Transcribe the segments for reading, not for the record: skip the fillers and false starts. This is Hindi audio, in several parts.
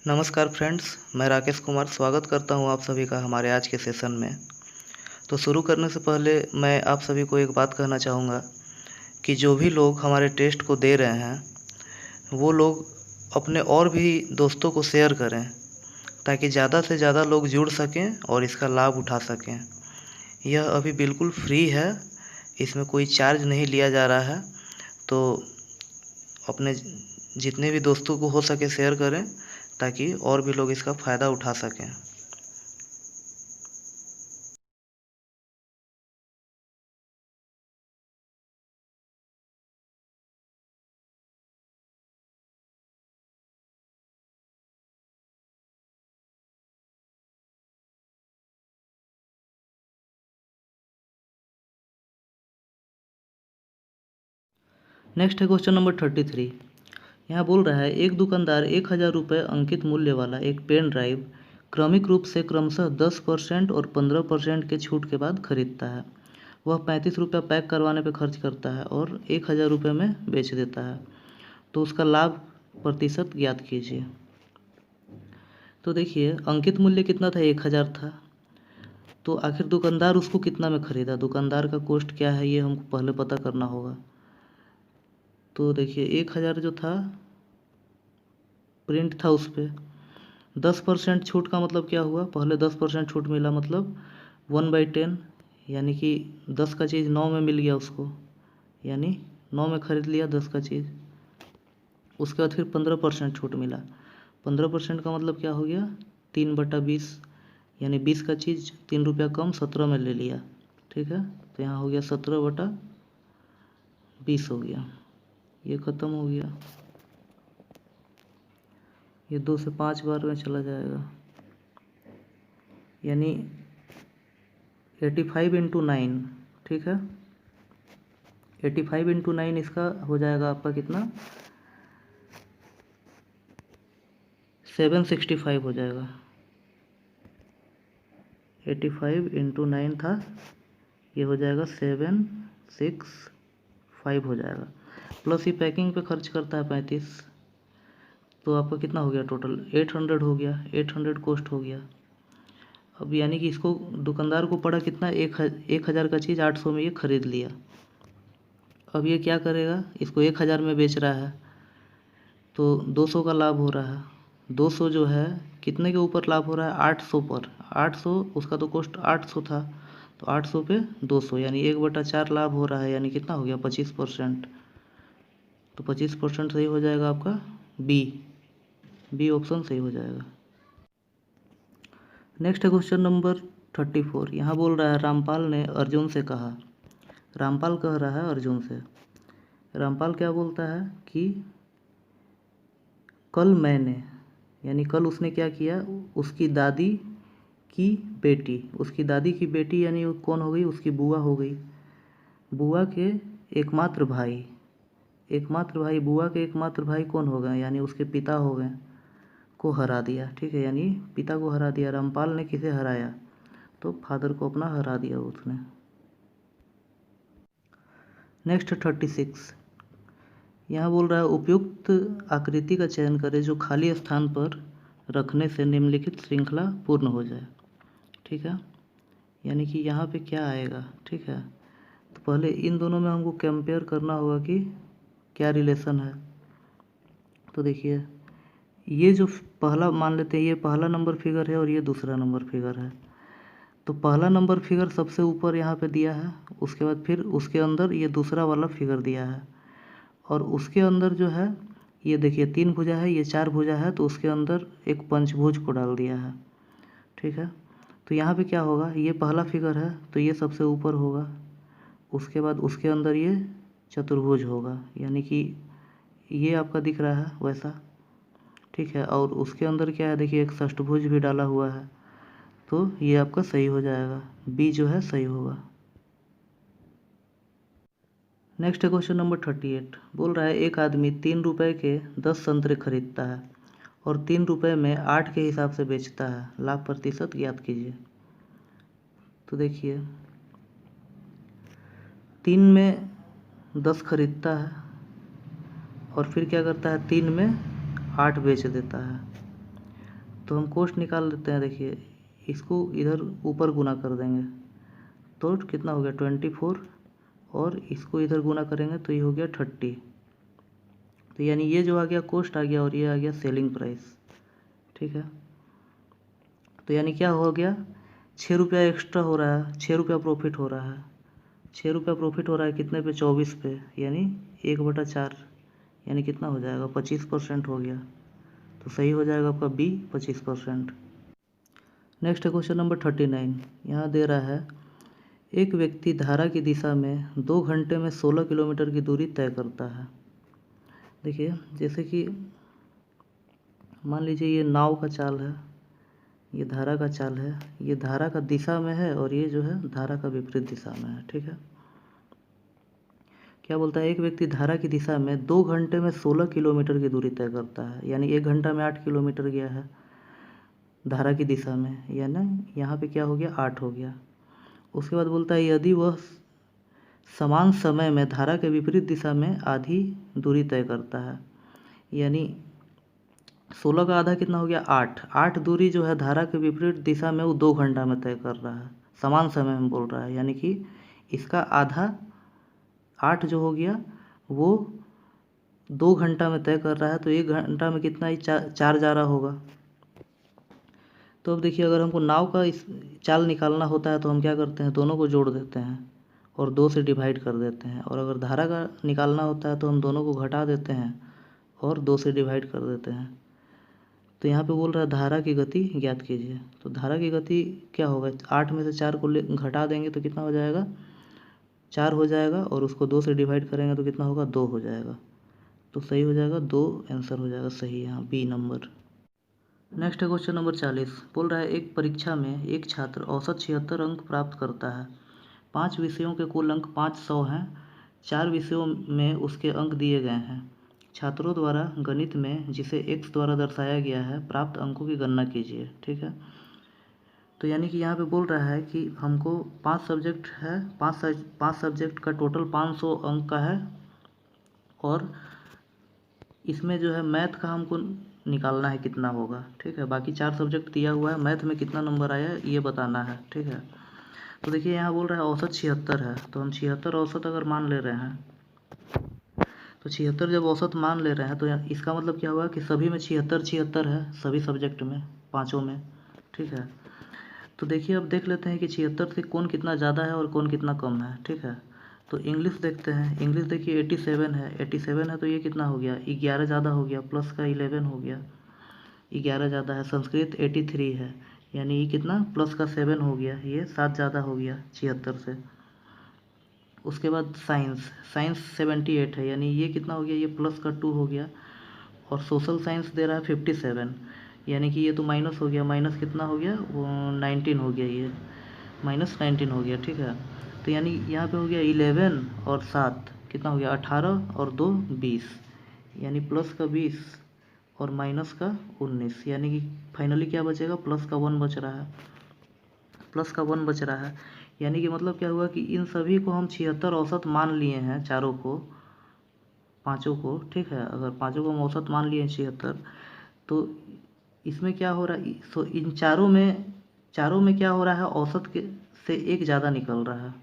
नमस्कार फ्रेंड्स, मैं राकेश कुमार स्वागत करता हूं आप सभी का हमारे आज के सेशन में। तो शुरू करने से पहले मैं आप सभी को एक बात कहना चाहूँगा कि जो भी लोग हमारे टेस्ट को दे रहे हैं वो लोग अपने और भी दोस्तों को शेयर करें ताकि ज़्यादा से ज़्यादा लोग जुड़ सकें और इसका लाभ उठा सकें। यह अभी बिल्कुल फ्री है, इसमें कोई चार्ज नहीं लिया जा रहा है। तो अपने जितने भी दोस्तों को हो सके शेयर करें ताकि और भी लोग इसका फ़ायदा उठा सकें। नेक्स्ट है क्वेश्चन नंबर 33। यहाँ बोल रहा है एक दुकानदार 1000 रुपये अंकित मूल्य वाला एक पेन ड्राइव क्रमिक रूप से क्रमशः 10% और 15% के छूट के बाद खरीदता है। वह 35 रुपया पैक करवाने पर खर्च करता है और 1000 रुपये में बेच देता है। तो उसका लाभ प्रतिशत ज्ञात कीजिए। तो देखिए, अंकित मूल्य कितना था? 1000 था। तो आखिर दुकानदार उसको कितना में ख़रीदा? दुकानदार का कॉस्ट क्या है ये हमको पहले पता करना होगा। तो देखिए, 1000 जो था प्रिंट था उस पर 10% छूट का मतलब क्या हुआ? पहले 10% छूट मिला मतलब 1/10, यानी कि 10 का चीज़ 9 में मिल गया उसको, यानी 9 में ख़रीद लिया 10 का चीज़। उसके बाद फिर 15% छूट मिला। 15% का मतलब क्या हो गया? 3/20, यानी 20 का चीज़ 3 रुपया कम 17 में ले लिया। ठीक है, तो यहाँ हो गया 17/20 हो गया। ये ख़त्म हो गया, ये 2 से 5 बार में चला जाएगा, यानी 85 × 9। ठीक है, 85 × 9 इसका हो जाएगा आपका कितना? 765 हो जाएगा। 85 × 9 था, ये हो जाएगा 765 हो जाएगा। प्लस ये पैकिंग पे खर्च करता है 35, तो आपका कितना हो गया टोटल? 800 हो गया। 800 कॉस्ट हो गया। अब यानी कि इसको दुकानदार को पड़ा कितना? 1000 का चीज़ 800 में ये ख़रीद लिया। अब ये क्या करेगा? इसको 1000 में बेच रहा है तो 200 का लाभ हो रहा है। 200 जो है कितने के ऊपर लाभ हो रहा है? 800 पर। 800, उसका तो कॉस्ट 800 था, तो 800 पे 200, यानी 1/4 लाभ हो रहा है, यानी कितना हो गया? 25%। तो 25% सही हो जाएगा आपका बी ऑप्शन सही हो जाएगा। नेक्स्ट है क्वेश्चन नंबर 34। यहाँ बोल रहा है रामपाल ने अर्जुन से कहा। रामपाल कह रहा है अर्जुन से। रामपाल क्या बोलता है कि कल मैंने, यानी कल उसने क्या किया? उसकी दादी की बेटी, उसकी दादी की बेटी यानी वो कौन हो गई? उसकी बुआ हो गई। बुआ के एकमात्र भाई, बुआ के एकमात्र भाई कौन हो गए? यानी उसके पिता हो गए, को हरा दिया। ठीक है, यानी पिता को हरा दिया। रामपाल ने किसे हराया? तो फादर को अपना हरा दिया उसने। नेक्स्ट 36। यहाँ बोल रहा है उपयुक्त आकृति का चयन करें जो खाली स्थान पर रखने से निम्नलिखित श्रृंखला पूर्ण हो जाए। ठीक है, यानी कि यहाँ पे क्या आएगा? ठीक है, तो पहले इन दोनों में हमको कंपेयर करना होगा कि क्या रिलेशन है। तो देखिए, ये जो पहला मान लेते हैं, ये पहला नंबर फिगर है और ये दूसरा नंबर फिगर है। तो पहला नंबर फिगर सबसे ऊपर यहाँ पे दिया है, उसके बाद फिर उसके अंदर ये दूसरा वाला फिगर दिया है, और उसके अंदर जो है ये देखिए 3 भुजा है, ये 4 भुजा है, तो उसके अंदर एक पंचभुज को डाल दिया है। ठीक है, तो यहाँ पे क्या होगा? ये पहला फिगर है तो ये सबसे ऊपर होगा, उसके बाद उसके अंदर ये चतुर्भुज होगा, यानी कि ये आपका दिख रहा है वैसा। ठीक है, और उसके अंदर क्या है? देखिए एक षष्ठभुज भी डाला हुआ है, तो ये आपका सही हो जाएगा, बी जो है सही होगा। नेक्स्ट है क्वेश्चन नंबर 38। बोल रहा है एक आदमी 3 रुपये के 10 संतरे खरीदता है और 3 रुपये में 8 के हिसाब से बेचता है। लाभ प्रतिशत ज्ञात कीजिए। तो देखिए, 3 में 10 खरीदता है और फिर क्या करता है? 3 में 8 बेच देता है। तो हम कोष्ठ निकाल लेते हैं। देखिए इसको इधर ऊपर गुना कर देंगे तो कितना हो गया 24, और इसको इधर गुना करेंगे तो ये हो गया 30। तो यानी ये जो आ गया कोस्ट आ गया और ये आ गया सेलिंग प्राइस। ठीक है, तो यानी क्या हो गया, 6 रुपया एक्स्ट्रा हो रहा है, 6 रुपया प्रॉफिट हो रहा है। 6 रुपया प्रॉफिट हो रहा है कितने पे, 24 पे, यानी 1/4, यानी कितना हो जाएगा 25% हो गया। तो सही हो जाएगा आपका बी 25%। नेक्स्ट है क्वेश्चन नंबर 39। यहाँ दे रहा है एक व्यक्ति धारा की दिशा में 2 घंटे में 16 किलोमीटर की दूरी तय करता है। देखिए जैसे कि मान लीजिए ये नाव का चाल है, ये धारा का चाल है, ये धारा का दिशा में है और ये जो है धारा का विपरीत दिशा में है। ठीक है, क्या बोलता है, एक व्यक्ति धारा की दिशा में 2 घंटे में 16 किलोमीटर की दूरी तय करता है, यानी 1 घंटा में 8 किलोमीटर गया है धारा की दिशा में, यानी यहाँ पे क्या हो गया 8 हो गया। उसके बाद बोलता है यदि वह समान समय में धारा के विपरीत दिशा में आधी दूरी तय करता है, यानी 16 का आधा कितना हो गया 8 दूरी जो है धारा के विपरीत दिशा में वो 2 घंटा में तय कर रहा है, समान समय में बोल रहा है, यानी कि इसका आधा 8 जो हो गया वो 2 घंटा में तय कर रहा है, तो 1 घंटा में कितना ही 4 जा रहा होगा। तो अब देखिए अगर हमको नाव का इस चाल निकालना होता है तो हम क्या करते हैं, दोनों को जोड़ देते हैं और 2 से डिवाइड कर देते हैं, और अगर धारा का निकालना होता है तो हम दोनों को घटा देते हैं और 2 से डिवाइड कर देते हैं। तो यहाँ पे बोल रहा है धारा की गति ज्ञात कीजिए। तो धारा की गति क्या होगा, 8 में से 4 को घटा देंगे तो कितना हो जाएगा 4 हो जाएगा, और उसको 2 से डिवाइड करेंगे तो कितना होगा 2 हो जाएगा। तो सही हो जाएगा 2, आंसर हो जाएगा सही यहाँ बी नंबर। नेक्स्ट है क्वेश्चन नंबर 40। बोल रहा है एक परीक्षा में एक छात्र औसत 76 अंक प्राप्त करता है। 5 विषयों के कुल अंक 500 हैं। 4 विषयों में उसके अंक दिए गए हैं। छात्रों द्वारा गणित में जिसे x द्वारा दर्शाया गया है प्राप्त अंकों की गणना कीजिए। ठीक है, तो यानी कि यहाँ पे बोल रहा है कि हमको 5 सब्जेक्ट है, 5 सब्जेक्ट का टोटल 500 अंक का है, और इसमें जो है मैथ का हमको निकालना है कितना होगा। ठीक है, बाकी 4 सब्जेक्ट दिया हुआ है, मैथ में कितना नंबर आया ये बताना है। ठीक है, तो देखिए यहाँ बोल रहा है औसत 76 है, तो हम 76 औसत अगर मान ले रहे हैं, तो 76 जब औसत मान ले रहे हैं तो इसका मतलब क्या हुआ कि सभी में 76 है, सभी सब्जेक्ट में, पाँचों में। ठीक है, तो देखिए अब देख लेते हैं कि 76 से कौन कितना ज़्यादा है और कौन कितना कम है। ठीक है, तो इंग्लिश देखते हैं। इंग्लिश देखिए 87 है, 87 है तो ये कितना हो गया 11 ज़्यादा हो गया, प्लस का 11 हो गया, 11 ज़्यादा है। संस्कृत 83 है, यानी ये कितना प्लस का 7 हो गया, ये 7 ज़्यादा हो गया 76 से। उसके बाद साइंस 78 है, यानी ये कितना हो गया, ये प्लस का 2 हो गया। और सोशल साइंस दे रहा है 57, यानी कि ये तो माइनस हो गया, माइनस कितना हो गया वो 19 हो गया, ये -19 हो गया। ठीक है, तो यानी यहाँ पे हो गया 11 और 7 कितना हो गया 18 और 2 20, यानी प्लस का 20 और माइनस का 19, यानी कि फाइनली क्या बचेगा प्लस का 1 बच रहा है, प्लस का 1 बच रहा है। यानी कि मतलब क्या हुआ कि इन सभी को हम 76 औसत मान लिए हैं, चारों को, पाँचों को। ठीक है, अगर पाँचों को हम औसत मान लिए 76, तो इसमें क्या हो रहा है, तो इन चारों में क्या हो रहा है, औसत के से एक ज़्यादा निकल रहा है।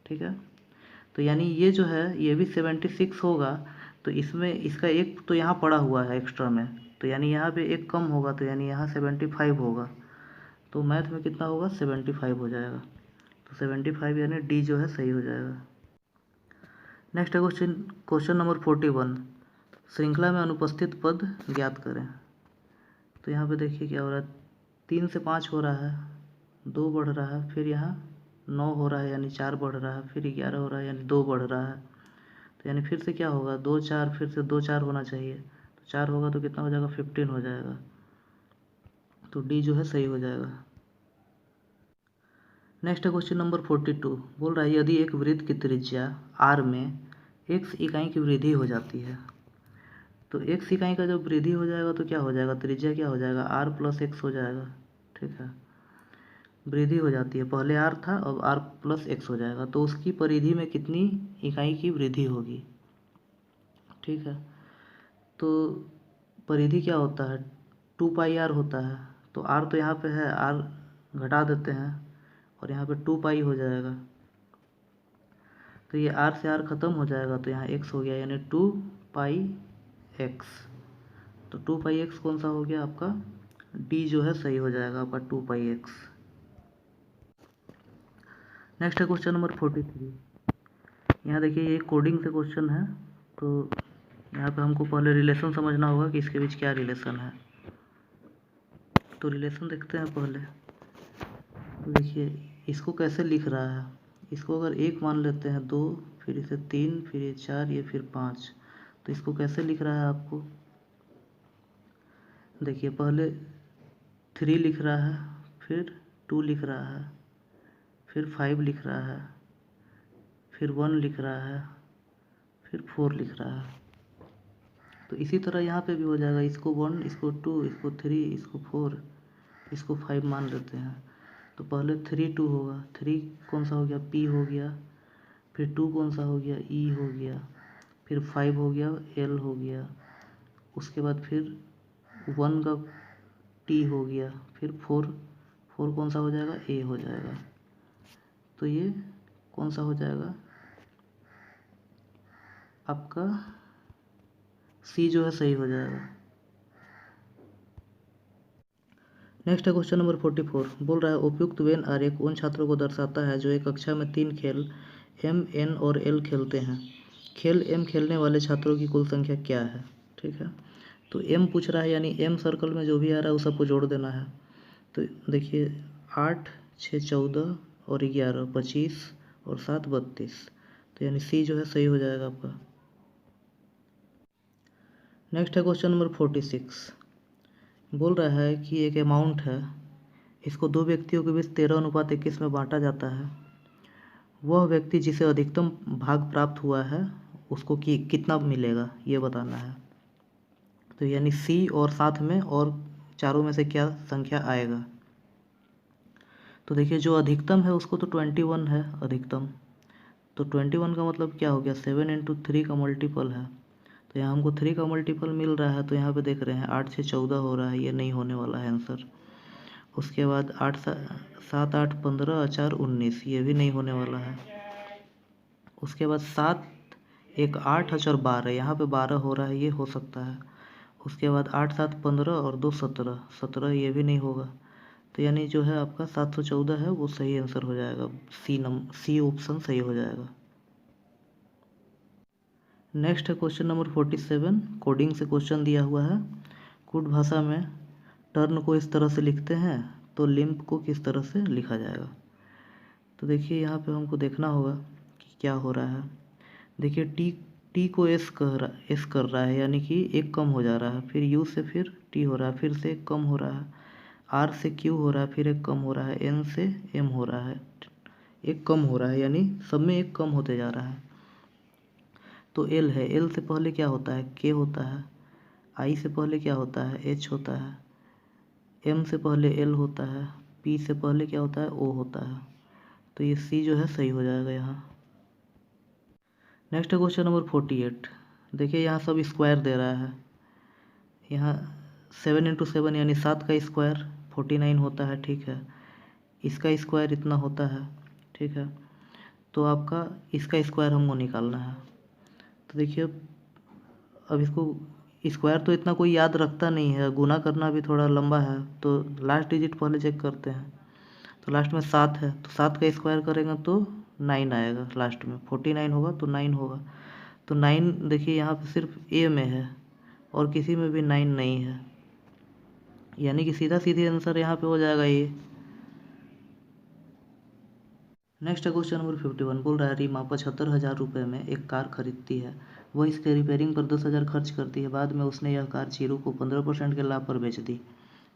ठीक है, तो यानी ये जो है ये भी 76 होगा, तो इसमें इसका एक तो यहाँ पड़ा हुआ है एक्स्ट्रा में, तो यानी यहाँ पे एक कम होगा, तो यानी यहाँ 75 होगा। तो मैथ में कितना होगा 75 हो जाएगा, तो 75 यानी डी जो है सही हो जाएगा। नेक्स्ट है क्वेश्चन नंबर 41। श्रृंखला में अनुपस्थित पद ज्ञात करें। तो यहाँ पे देखिए क्या हो रहा है, 3 से 5 हो रहा है, 2 बढ़ रहा है, फिर यहाँ 9 हो रहा है यानी 4 बढ़ रहा है, फिर 11 हो रहा है यानी 2 बढ़ रहा है। तो यानी फिर से क्या होगा 2 4, फिर से 2 4 होना चाहिए, तो 4 होगा तो कितना हो जाएगा 15 हो जाएगा, तो डी जो है सही हो जाएगा। नेक्स्ट है क्वेश्चन नंबर 42। बोल रहा है यदि एक वृत्त की त्रिज्या r में x इकाई की वृद्धि हो जाती है, तो x इकाई का जब वृद्धि हो जाएगा तो क्या हो जाएगा, त्रिज्या क्या हो जाएगा r + x हो जाएगा। ठीक है, वृद्धि हो जाती है, पहले r था अब r + x हो जाएगा, तो उसकी परिधि में कितनी इकाई की वृद्धि होगी। ठीक है, तो परिधि क्या होता है 2πr होता है, तो आर तो यहाँ पे है, आर घटा देते हैं और यहाँ पे 2 पाई हो जाएगा। तो ये आर से आर ख़त्म हो जाएगा तो यहाँ x हो गया, यानी 2 पाई x। तो 2 पाई x कौन सा हो गया आपका, डी जो है सही हो जाएगा आपका 2 पाई x। नेक्स्ट है क्वेश्चन नंबर 43। यहाँ देखिए ये कोडिंग से क्वेश्चन है, तो यहाँ पे हमको पहले रिलेशन समझना होगा कि इसके बीच क्या रिलेशन है। तो रिलेशन देखते हैं पहले। तो देखिए इसको कैसे लिख रहा है, इसको अगर 1 मान लेते हैं, 2, फिर इसे 3, फिर ये 4, ये फिर 5, तो इसको कैसे लिख रहा है आपको, देखिए पहले 3 लिख रहा है, फिर 2 लिख रहा है, फिर 5 लिख रहा है, फिर 1 लिख रहा है, फिर 4 लिख रहा है। तो इसी तरह यहाँ पे भी हो जाएगा, इसको 1, इसको 2, इसको 3, इसको 4, इसको 5 मान लेते हैं। तो पहले 3 2 होगा, 3 कौन सा हो गया, P हो गया, फिर 2 कौन सा हो गया, E हो गया, फिर 5 हो गया, L हो गया, उसके बाद फिर 1 का T हो गया, फिर 4 कौन सा हो जाएगा, A हो जाएगा। तो ये कौन सा हो जाएगा आपका, C जो है सही हो जाएगा। नेक्स्ट है क्वेश्चन नंबर 44। बोल रहा है उपयुक्त वेन आरेख उन छात्रों को दर्शाता है जो एक कक्षा में 3 खेल M, N और L खेलते हैं। खेल M खेलने वाले छात्रों की कुल संख्या क्या है। ठीक है, तो M पूछ रहा है, यानी M सर्कल में जो भी आ रहा है वो सबको जोड़ देना है। तो देखिए 8, 6, 14 और 11, 25 और 7, 32। तो यानी C जो है सही हो जाएगा आपका। नेक्स्ट है क्वेश्चन नंबर 46। बोल रहा है कि एक अमाउंट है, इसको 2 व्यक्तियों के बीच 13:21 में बांटा जाता है। वह व्यक्ति जिसे अधिकतम भाग प्राप्त हुआ है उसको कितना मिलेगा ये बताना है। तो यानी C और साथ में और चारों में से क्या संख्या आएगा। तो देखिए जो अधिकतम है उसको तो 21 है अधिकतम, तो 21 का मतलब क्या हो गया, 7 × 3 का मल्टीपल है। तो यहाँ हमको 3 का मल्टीपल मिल रहा है, तो यहाँ पे देख रहे हैं 8 से 14 हो रहा है, ये नहीं होने वाला है आंसर। उसके बाद 8 7 8 15 4 19, ये भी नहीं होने वाला है। उसके बाद 7 1 8 और 12, यहाँ पे 12 हो रहा है, ये हो सकता है। उसके बाद 8 7 15 और 2 17, ये भी नहीं होगा। तो यानी जो है आपका 714 है वो सही आंसर हो जाएगा, सी ऑप्शन सही हो जाएगा। नेक्स्ट है क्वेश्चन नंबर 47। कोडिंग से क्वेश्चन दिया हुआ है। कूट भाषा में टर्न को इस तरह से लिखते हैं, तो लिम्प को किस तरह से लिखा जाएगा। तो देखिए यहाँ पे हमको देखना होगा कि क्या हो रहा है। देखिए टी को एस कर रहा है, यानी कि एक कम हो जा रहा है, फिर यू से फिर टी हो रहा है, फिर से एक कम हो रहा है, आर से क्यू हो रहा है, फिर एक कम हो रहा है, एन से एम हो रहा है, एक कम हो रहा है, यानी सब में एक कम होते जा रहा है। तो एल है, एल से पहले क्या होता है, के होता है, आई से पहले क्या होता है, एच होता है, एम से पहले एल होता है, पी से पहले क्या होता है, ओ होता है। तो ये सी जो है सही हो जाएगा यहाँ। नेक्स्ट है क्वेश्चन नंबर 48। देखिए यहाँ सब स्क्वायर दे रहा है। यहाँ 7 × 7 यानी 7 का स्क्वायर 49 होता है। ठीक है, इसका स्क्वायर इतना होता है। ठीक है, तो आपका इसका स्क्वायर हमको निकालना है। तो देखिए अब इसको स्क्वायर तो इतना कोई याद रखता नहीं है, गुना करना भी थोड़ा लंबा है, तो लास्ट डिजिट पहले चेक करते हैं। तो लास्ट में 7 है, तो 7 का स्क्वायर करेंगे तो 9 आएगा, लास्ट में 49 होगा तो 9 होगा। तो 9 देखिए यहाँ पे सिर्फ ए में है और किसी में भी 9 नहीं है, यानी कि सीधा सीधे आंसर यहाँ पे हो जाएगा ये। नेक्स्ट है क्वेश्चन नंबर 51। बोल रहा है रीमा 75,000 रुपये में एक कार खरीदती है। वह इसके रिपेयरिंग पर 10,000 खर्च करती है। बाद में उसने यह कार चीरू को 15% के लाभ पर बेच दी।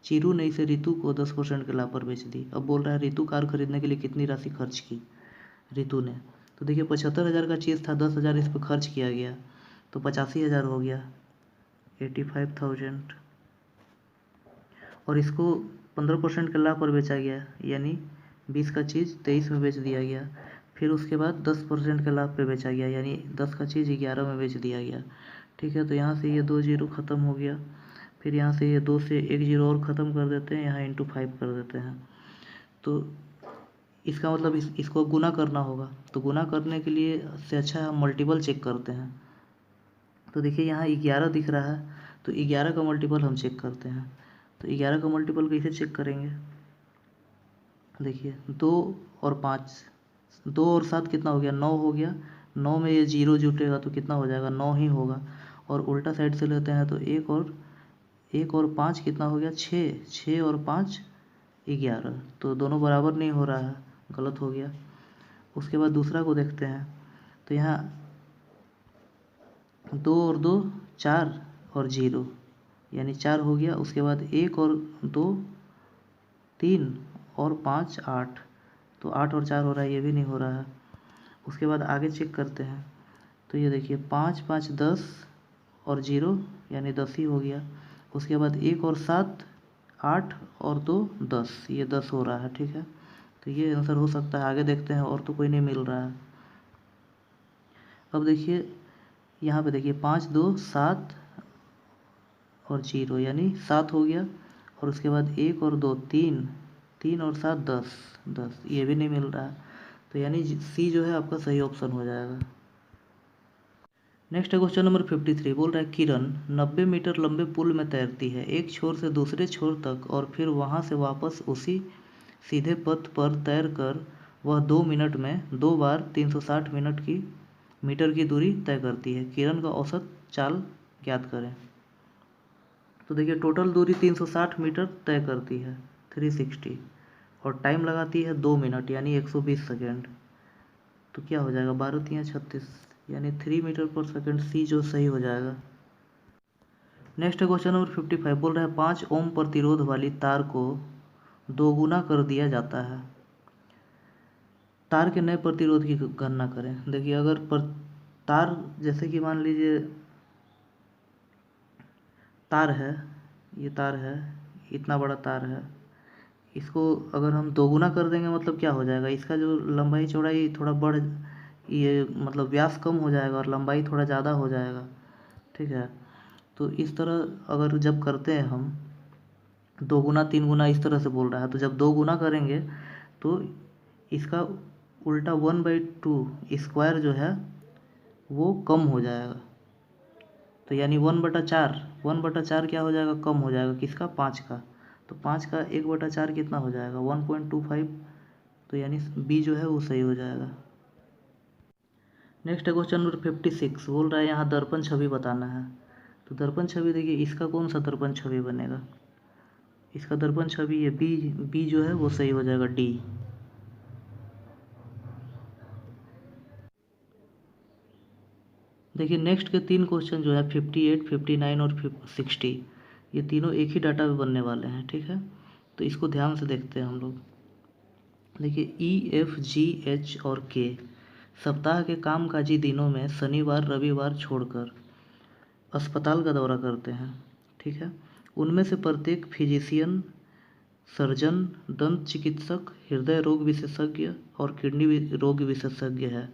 चीरू ने इसे रितु को 10% के लाभ पर बेच दी। अब बोल रहा है रितु कार खरीदने के लिए कितनी राशि खर्च की रितु ने। तो देखिए 75,000 का चीज़ था, 10,000 इस पर खर्च किया गया, तो 85,000 हो गया, 85,000। और इसको 15% के लाभ पर बेचा गया, यानी 20 का चीज़ 23 में बेच दिया गया। फिर उसके बाद 10% के लाभ पे बेचा गया, यानी 10 का चीज़ 11 में बेच दिया गया। ठीक है, तो यहाँ से ये 2 जीरो ख़त्म हो गया। फिर यहाँ से ये 2 से एक जीरो और ख़त्म कर देते हैं, यहाँ इंटू 5 कर देते हैं। तो इसका मतलब इसको गुना करना होगा, तो गुना करने के लिए से अच्छा हम मल्टीपल चेक करते हैं। तो देखिए यहाँ 11 दिख रहा है, तो 11 का मल्टीपल हम चेक करते हैं। तो 11 का मल्टीपल कैसे चेक करेंगे? देखिए 2 और 5, 2 और 7 कितना हो गया? 9 हो गया। 9 में ये जीरो जुटेगा तो कितना हो जाएगा? 9 ही होगा। और उल्टा साइड से लेते हैं तो 1 और 5 कितना हो गया? 6। 6 और 5 11। तो दोनों बराबर नहीं हो रहा है, गलत हो गया। उसके बाद दूसरा को देखते हैं, तो यहाँ 2 और 2 4 और 0 यानी 4 हो गया। उसके बाद 1 और 2 3 और 5 8, तो 8 और 4 हो रहा है, ये भी नहीं हो रहा है। उसके बाद आगे चेक करते हैं, तो ये देखिए 5 5 10 और 0 यानी 10 ही हो गया। उसके बाद 1 और 7 8 और 2 10, ये 10 हो रहा है, ठीक है। तो ये आंसर हो सकता है। आगे देखते हैं, और तो कोई नहीं मिल रहा है। अब देखिए यहाँ पे देखिए 5 2 7 और 0 यानी 7 हो गया। और उसके बाद 1 और 2 3, 3 और 7 10, 10, ये भी नहीं मिल रहा है। तो यानी सी जो है आपका सही ऑप्शन हो जाएगा। नेक्स्ट है क्वेश्चन नंबर 53। बोल रहा है किरण 90 मीटर लंबे पुल में तैरती है, एक छोर से दूसरे छोर तक और फिर वहां से वापस उसी सीधे पथ पर तैरकर वह 2 मिनट में 2 बार 360 मीटर की दूरी तय करती है। किरण का औसत चाल ज्ञात करें। तो देखिए टोटल दूरी 360 मीटर तय करती है, 360, और टाइम लगाती है 2 मिनट यानी 120 सेकेंड। तो क्या हो जाएगा? 12 3 36 यानी 3 मीटर पर सेकेंड, सी जो सही हो जाएगा। नेक्स्ट है क्वेश्चन नंबर 55। बोल रहा है 5 ओम प्रतिरोध वाली तार को दोगुना कर दिया जाता है, तार के नए प्रतिरोध की गणना करें। देखिए अगर तार, जैसे कि मान लीजिए तार है, ये तार है, इतना बड़ा तार है, इसको अगर हम दोगुना कर देंगे मतलब क्या हो जाएगा? इसका जो लंबाई चौड़ाई थोड़ा बढ़, ये मतलब व्यास कम हो जाएगा और लंबाई थोड़ा ज़्यादा हो जाएगा, ठीक है। तो इस तरह अगर जब करते हैं हम 2 गुना 3 गुना, इस तरह से बोल रहा है, तो जब 2 गुना करेंगे तो इसका उल्टा 1/2 स्क्वायर जो है वो कम हो जाएगा। तो यानी 1/4 क्या हो जाएगा? कम हो जाएगा, किसका? 5 का। तो 5 का 1/4 कितना हो जाएगा? 1.25। तो यानी बी जो है वो सही हो जाएगा। नेक्स्ट है क्वेश्चन नंबर 56। बोल रहा है यहाँ दर्पण छवि बताना है। तो दर्पण छवि देखिए, इसका कौन सा दर्पण छवि बनेगा? इसका दर्पण छवि ये बी जो है वो सही हो जाएगा, डी। देखिए नेक्स्ट के 3 क्वेश्चन जो है 58, 59 और 60, ये तीनों एक ही डाटा पे बनने वाले हैं, ठीक है। तो इसको ध्यान से देखते हैं हम लोग। देखिए EF G H और K सप्ताह के कामकाजी दिनों में शनिवार रविवार छोड़कर अस्पताल का दौरा करते हैं, ठीक है। उनमें से प्रत्येक फिजिशियन, सर्जन, दंत चिकित्सक, हृदय रोग विशेषज्ञ और किडनी रोग विशेषज्ञ है,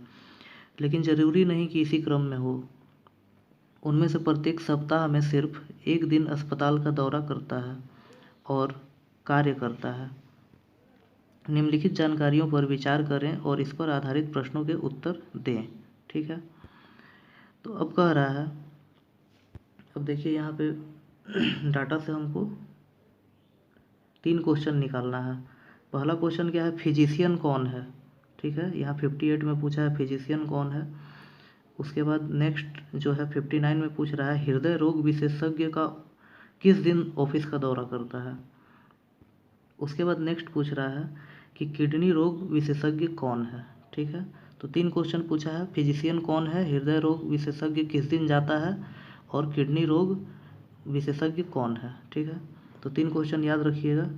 लेकिन जरूरी नहीं कि इसी क्रम में हो। उनमें से प्रत्येक सप्ताह में सिर्फ एक दिन अस्पताल का दौरा करता है और कार्य करता है। निम्नलिखित जानकारियों पर विचार करें और इस पर आधारित प्रश्नों के उत्तर दें, ठीक है। तो अब कह रहा है, अब देखिए यहाँ पे डाटा से हमको 3 क्वेश्चन निकालना है। पहला क्वेश्चन क्या है? फिजिशियन कौन है, ठीक है। यहाँ 58 में पूछा है फिजिशियन कौन है। उसके बाद नेक्स्ट जो है 59 में पूछ रहा है हृदय रोग विशेषज्ञ का किस दिन ऑफिस का दौरा करता है। उसके बाद नेक्स्ट पूछ रहा है कि किडनी रोग विशेषज्ञ कौन है, ठीक है। तो 3 क्वेश्चन पूछा है, फिजिशियन कौन है, हृदय रोग विशेषज्ञ किस दिन जाता है, और किडनी रोग विशेषज्ञ कौन है, ठीक है। तो 3 क्वेश्चन याद रखिएगा।